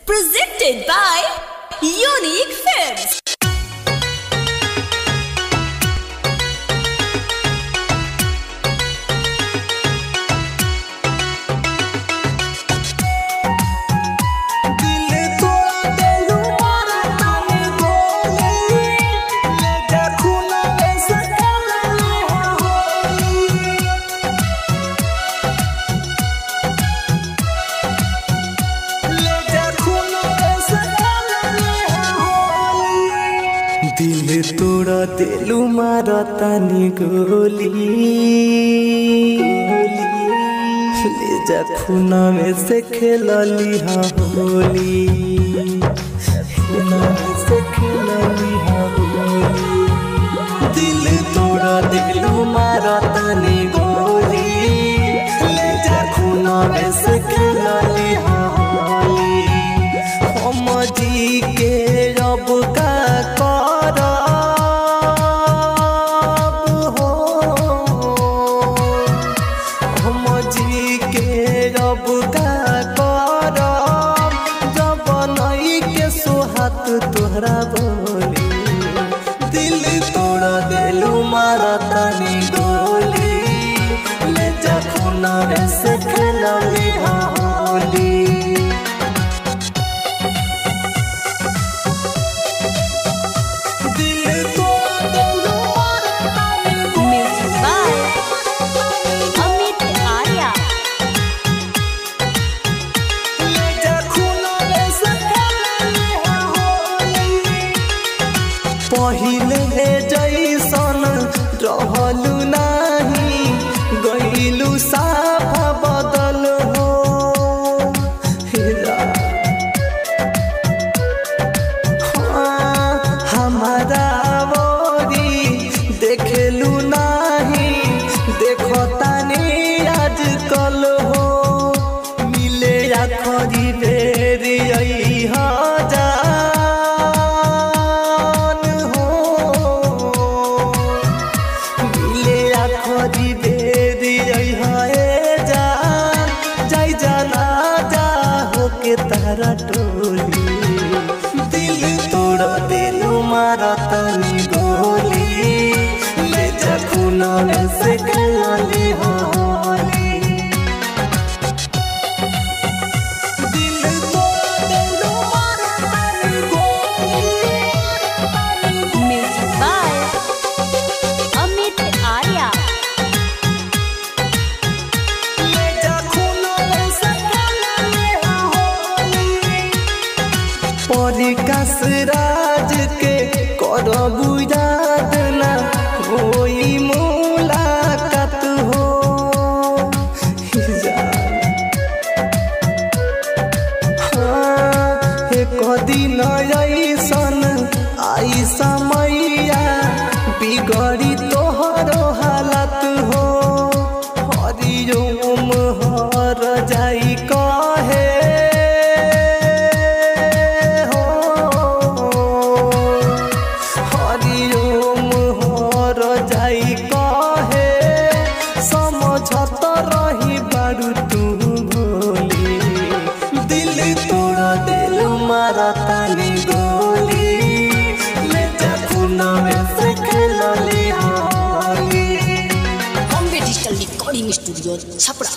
Presented by Unique Films. दिल तोड़ा दिलू मारा तानी गोली ले जा खूना में से खेलली हाँ होली खूना में से खेलली हाँ होली दिल तोड़ा दिलू मारा तानी गोली ले जा खूना में से खेलली हाँ होली हम जी के रब का तोहरा बोली दिल तोड़ा दिलू मारा तानी गोली ले जा खूना में से खेलली होली दिल तोड़ा दिलू मारा तानी Music by Amit Arya. ले जा खूना में से पहिले जैसन रहलू नाही गईलू साफा बदल हो हमारा बोरी देखलू नाही देखो तानी आजकल हो मिले आखरी बेर यही जा तारा टोली दिल तोड़ा दिलू मारा तानी गोली ले जा खूना में से खेलली होली दिल तोड़ा दिलू मारा तानी गोली Music by Amit Arya. ले जा खूना में से परिकास राज के करबू याद ना होई मुलाकात हो एक दिन ऐसन आई समैया बिगड़ी तोहरो हालत हो हरिओम हर जाई कहे समझत रही बारू तू भोली दिल तोड़ा दिलू मारा तानी गोली ले जा खूना में से खेलली Holi. Bombay Digital Recording Studio, Chapra.